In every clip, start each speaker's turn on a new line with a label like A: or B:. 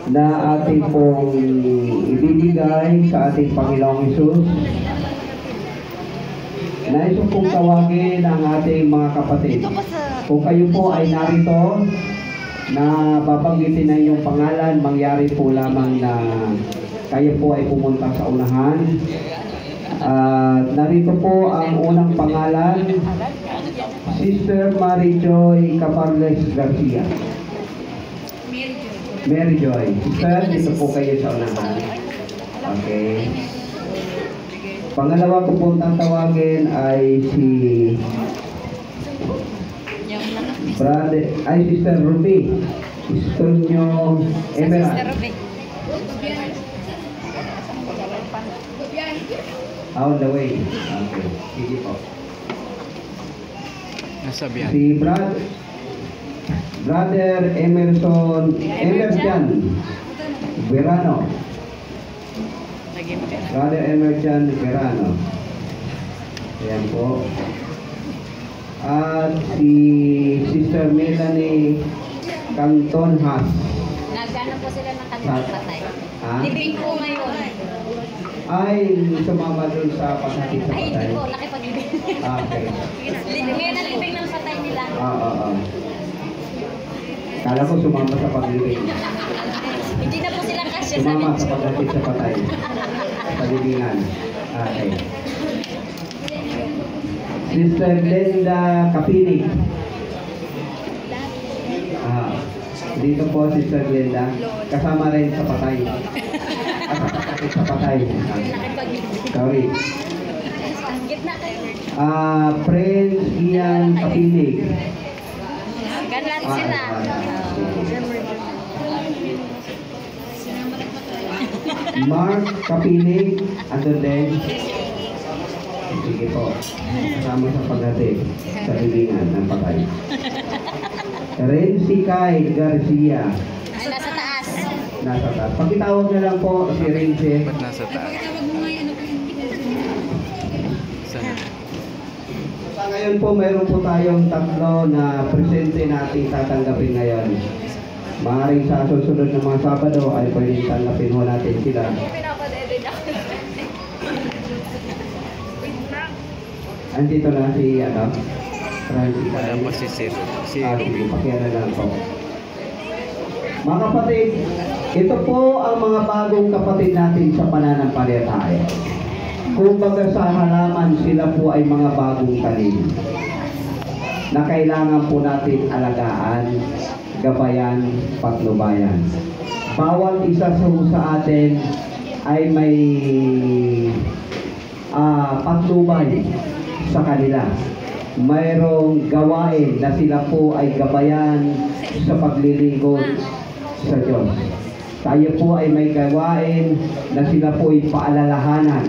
A: na ating pong ibibigay sa ating Panginoong Hesus. Nais ko pong tawagin ang ating mga kapatid. Kung kayo po ay narito, na babanggitin na inyong pangalan, mangyari po lamang na kayo po ay pumunta sa unahan. Narito po ang unang pangalan, Sister Mary Joy Caparles Garcia. Mary Joy. Sister, dito po kayo sa unahan. Okay. Pangalawa ko pong tatawagin ay si Sister Ruby. Sister nyo Emerald. On the way. Okay. Sige po. Si Brother Emerson Verano. Brother Emerson Verano. Ayan po. At si Sister Melanie Canton Has.
B: Nagano po sila ng kanilang patay. Libing po ngayon.
A: Ay, sumama dun sa paghatid sa patay.
B: Ay, hindi po. Nakipag-libing.
A: Okay.
B: Ngayon ang libing ng patay nila.
A: Kala ko sumama sa paglibing.
B: Hindi na po silang kasya sa
A: Sumama sa paghatid sa patay. Sa libingan. Okay. Sister Glenda Kapinig. Dito po Sister Glenda. Kasama rin sa patay. Sa patay. Sorry.
B: Gitna kayo.
A: Prince Ian Kapinig.
B: Ganlan sila.
A: Mark Kapinig. Ando din. Sige po. Kasama sa paghatid sa libingan ng patay. Renzi Kai Garcia.
B: Ay, nasa taas.
A: Nasa taas. Pakitawag na lang po si Renzi.
C: Ba't nasa taas? Sana?
A: Sa ngayon po, mayroon po tayong tatlo na presente natin tatanggapin ngayon. Maaaring sa susunod ng mga Sabado ay pwedeng tanggapin ho natin sila. Andito na si Francis.
C: Wala po si Sir.
A: Sige, pakiala lang po. Mga kapatid, ito po ang mga bagong kapatid natin sa pananampalataya. Kung baga sa halaman, sila po ay mga bagong tanim na kailangan po natin alagaan, gabayan, patnubayan. Bawat isa sa atin ay may patnubay sa kanila. Mayroong gawain na sila po ay gabayan sa paglilingkod sa Diyos. Tayo po ay may gawain na sila po ay paalalahanan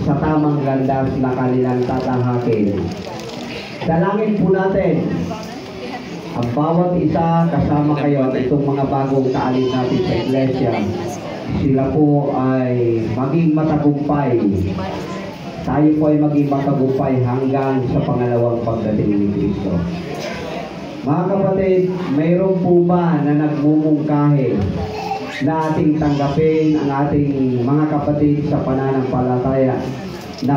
A: sa tamang landas na kanilang tatahakin. Dalangin po natin ang bawat isa kasama kayo at itong mga bagong kaalin natin sa iglesia. Sila po ay maging matagumpay. Tayo po ay maging matagumpay hanggang sa pangalawang pagdating ni Kristo. Mga kapatid, mayroon po ba na nagmumungkahi na ating tanggapin ang ating mga kapatid sa pananampalataya na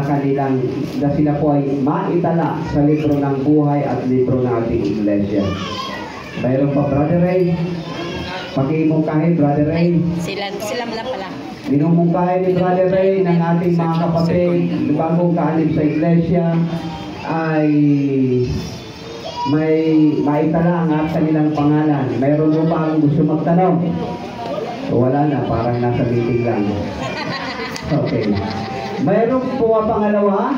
A: sila po ay maitala sa libro ng buhay at libro ng ating iglesia? Mayroon pa, Brother Ray? Pakimungkahi, Brother Ray?
B: Sila lang pala.
A: Minumungkahi ni Brother Ray ng ating mga kapatid bagong kaalib sa iglesia ay may maitala ang kanilang pangalan. Mayroon mo ba ang gusto magtanong? So, wala na, parang nasa meeting lang. Okay. Mayroon po ang pangalawa?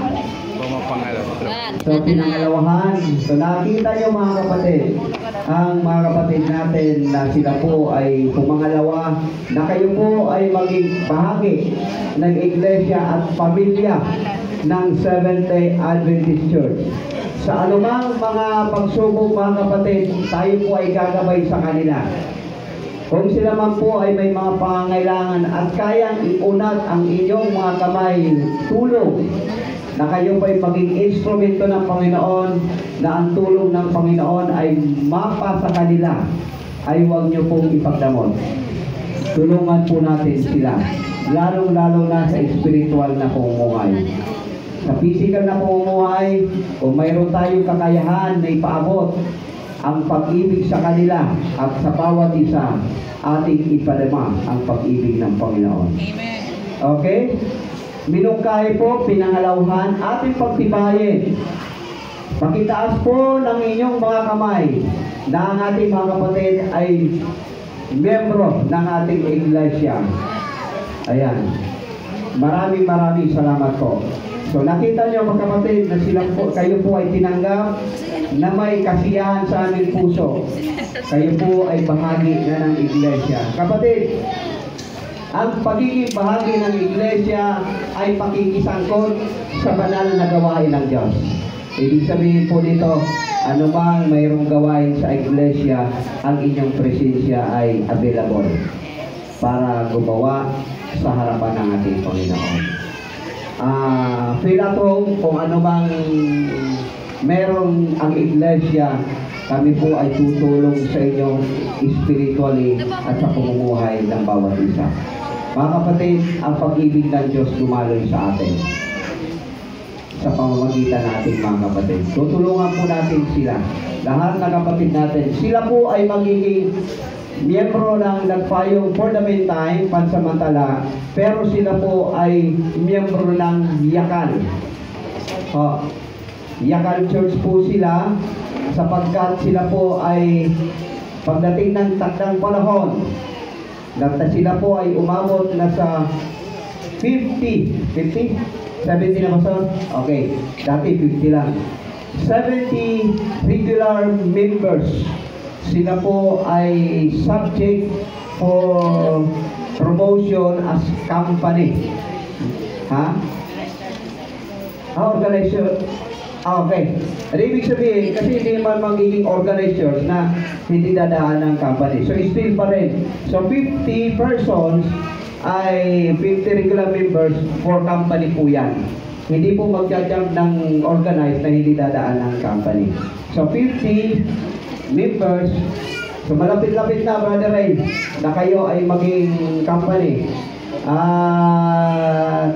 A: So, pinangalawahan. So, nakita niyo mga kapatid, ang mga kapatid natin na sila po ay pumangalawa, na kayo po ay maging bahagi ng iglesia at pamilya ng Seventh-day Adventist Church. Sa anumang mga pagsubok mga kapatid, tayo po ay gagabay sa kanila. Kung sila man po ay may mga pangangailangan at kayang iunat ang inyong mga kamay tulong, na kayo po ay maging instrumento ng Panginoon, na ang tulong ng Panginoon ay mapa sa kanila, ay huwag niyo pong ipagdamot. tulungan po natin sila. Lalong-lalo na sa spiritual na pamumuhay. Sa physical na pamumuhay, kung mayroon tayong kakayahan na ipaabot ang pag-ibig sa kanila at sa bawat isa, ating ipadama ang pag-ibig ng Panginoon.
D: Amen.
A: Okay? Minungkahi po, pinangalawhan, ating pagtibayin. Pakitaas po ng inyong mga kamay na ang ating mga kapatid ay miyembro ng ating iglesia. Ayan. Maraming salamat po. So nakita niyo mga kapatid na kayo po ay tinanggap na may kasiyahan sa aming puso. Kayo po ay bahagi na ng iglesia. Kapatid, ang pagiging bahagi ng iglesia ay pakikisangkot sa banal na gawain ng Diyos. Ibig sabihin po dito, anumang mayroong gawain sa iglesia, ang inyong presensya ay available para gumawa sa harapan ng ating Panginoon. Feel at home kung anumang merong ang iglesia, kami po ay tutulong sa inyo spiritually at sa pamumuhay ng bawat isa. Mga kapatid, ang pag-ibig ng Diyos dumaloy sa atin sa pamamagitan natin mga kapatid. Tutulungan po natin sila. Lahat ng kapatid natin. Sila po ay magiging miyembro ng nagpayong for the meantime, pansamantala, pero sila po ay miyembro ng Yakal. Yakal Church po sila sapagkat sila po ay pagdating ng takdang panahon na sila po ay umabot na sa 70 na ba sir? Okay, dati 50 lang. 70 regular members. Sila po ay subject for promotion as company. Organization. Okay. Ibig sabihin, kasi hindi naman magiging organizers na hindi dadaan ng company. So, still pa rin. So, 50 persons ay 50 regular members for company po yan. Hindi po mag-jump ng organized na hindi dadaan ng company. So, 50 members. So, malapit-lapit na, Brother Ray, na kayo ay maging company.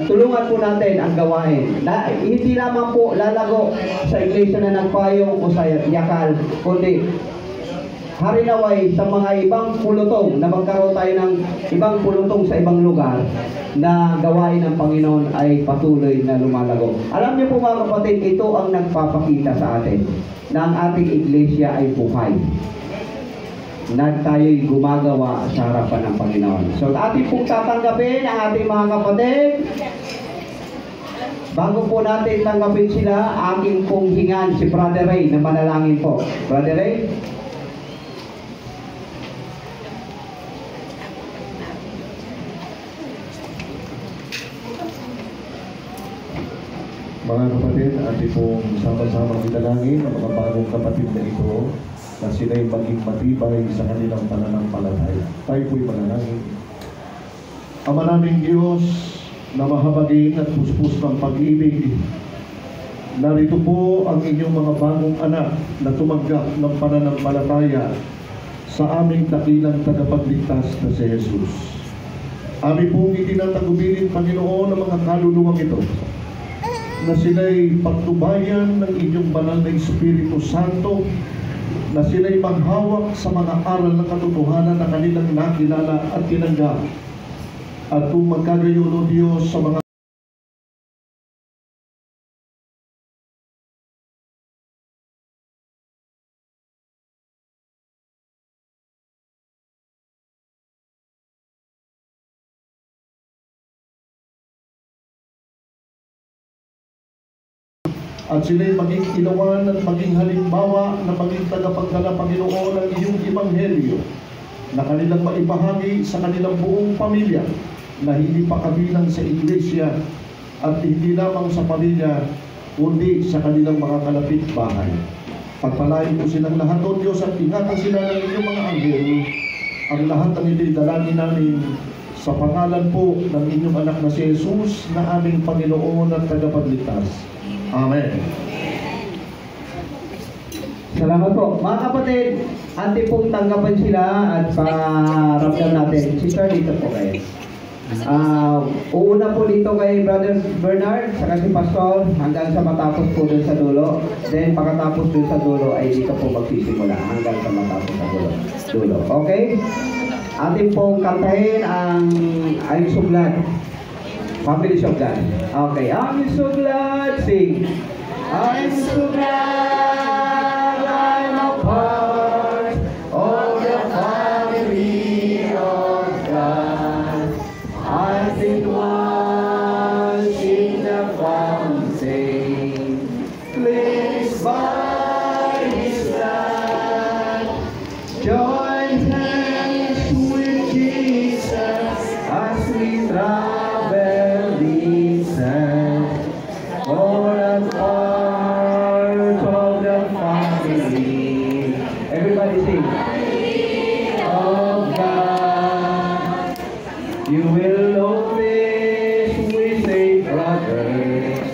A: Tulungan po natin ang gawain. Hindi lamang po lalago sa iglesia na nagpayong o sa Yakal, kundi harinaway sa mga ibang pulutong na magkaroon tayo ng ibang pulutong sa ibang lugar na gawain ng Panginoon ay patuloy na lumalago. Alam niyo po mga kapatid, ito ang nagpapakita sa atin na ang ating iglesia ay buhay, na tayo'y gumagawa sa harapan ng Panginoon. So, ating pong tatanggapin ang ating mga kapatid. Bago po natin tanggapin sila, aking pong hingan si Brother Ray na manalangin po. Brother Ray?
E: Mga kapatid, ating pong sama-sama italangin ang mga bagong kapatid na ito na sila'y maging matibay sa kanilang pananampalataya. Tayo po'y manalangin. Ama naming Diyos na mahabagin at puspos ng pag-ibig, narito po ang inyong mga bagong anak na tumanggap ng pananampalataya sa aming dakilang tagapagligtas na si Jesus. Amin pong itinatagubilin, Panginoon, ang mga kaluluwang ito na sila'y pagtubayan ng inyong banal na Espiritu Santo, na sila'y maghawak sa mga aral ng katotohanan na kanilang nakilala at tinanggap. At kung magkagayon, O Diyos, sa mga at sila'y maging ilawan at maging halimbawa na maging tagapagdala, Panginoon, ng iyong Ebanghelyo na kanilang maibahagi sa kanilang buong pamilya na hindi pa kabilang sa iglesia at hindi lamang sa pamilya kundi sa kanilang mga kalapit bahay. Pagpalain po silang lahat, O Diyos, at ingatan sila ng inyong mga anghel. Ang lahat ng ito'y dalangin namin sa pangalan po ng inyong anak na si Jesus na aming Panginoon at tagapagligtas. Amen.
A: Salamat po. Mga kapatid, atin pong tanggapan sila at paramdam natin. Sister, dito po kayo. Uuna po dito kay Brother Bernard, saka si Pastor, hanggang sa matapos po dun sa dulo. Then, pagkatapos dun sa dulo, ay dito po magsisimula hanggang sa matapos sa dulo. Okay? Atin pong kantahin ang I'm So Glad. Family So Glad. Okay, I'm so glad, sing. I'm so glad I'm a part of the family of God. I've been washed in the fountain, cleansed by His blood. Join hands with Jesus as we travel this earth. For a part of the family. Everybody sing. Of God. You will always with a brothers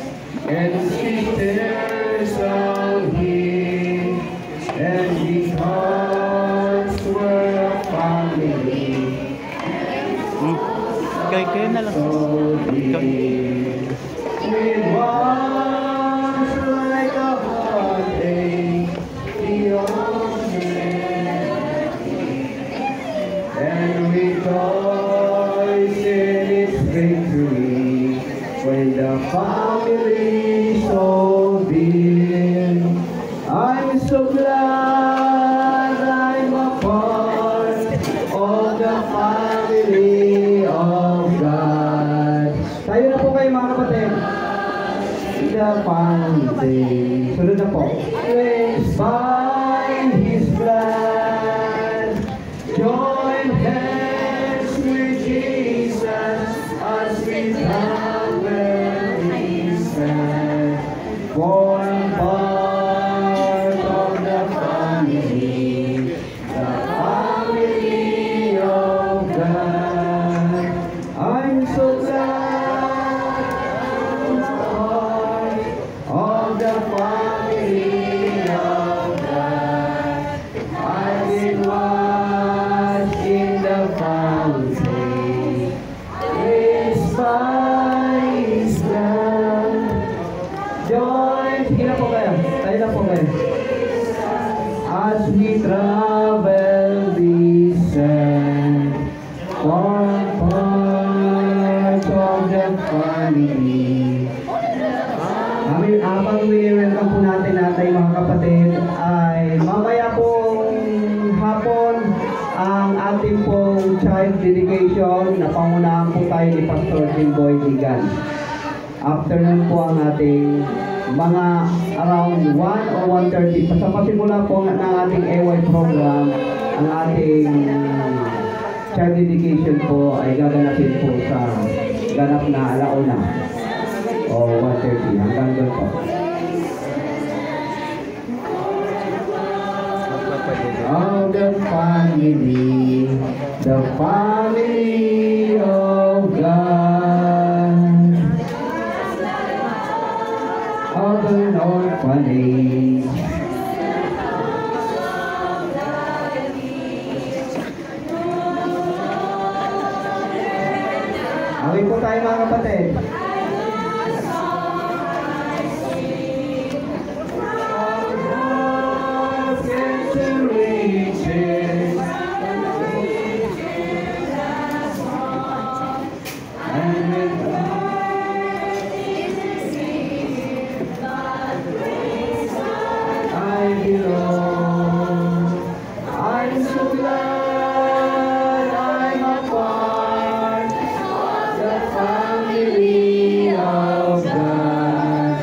A: and sisters of Him, and because we're a family,
C: Kayo na lang.
A: so deep. It was like a heartache, the ocean, and rejoice in its victory when the family so dear. I'm so glad I'm a part of the family of God. Tayo na po kayo mga kapatid. The fountain. Sunod na po. Cleansed by His blood. Join hands with Jesus as we travel His path. Born part of the family of God. I'm so glad of the family of God. I've been washed in the fountain, cleansed by His blood. Join, sige na po kayo. Tayo na po kayo. As we travel this earth, for part of the family. Habang welcome po natin mga kapatid, ay mamaya pong hapon ang ating pong child dedication na pangunahan po tayo ni Pastor Jimboy Ligan. After nun po ang ating mga around 1 or 1:30. Sa pasimula po ng ating AY program, ang ating child dedication po ay gaganapin po sa ganap na alauna o 1:30 hanggang doon po. Of the family of God, of an orphanage. Awin po tayo mga kapatid. I'm so glad I'm a part of the family of God.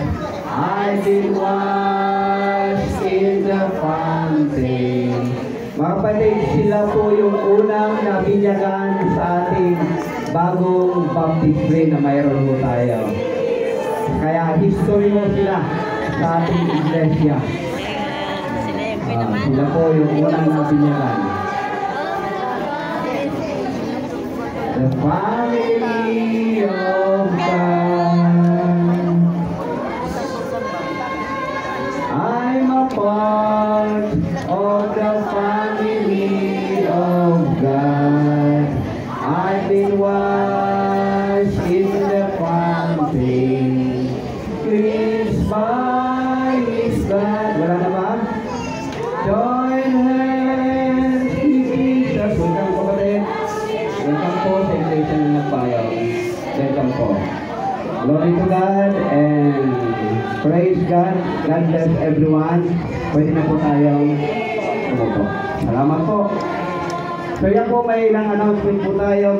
A: I've been washed in the fountain. Mga kapatid, sila po yung unang nabinyagan sa ating bagong baptism na mayroon po tayo. Kaya history mo sila sa ating iglesia. Sila po yung unang nabinyagan. The family of God. I'm a part bayan. Welcome po. Glory to God and praise God. God bless everyone. Pwede na po tayong umupo. Salamat po. So yan po, may ilang announcement po tayo.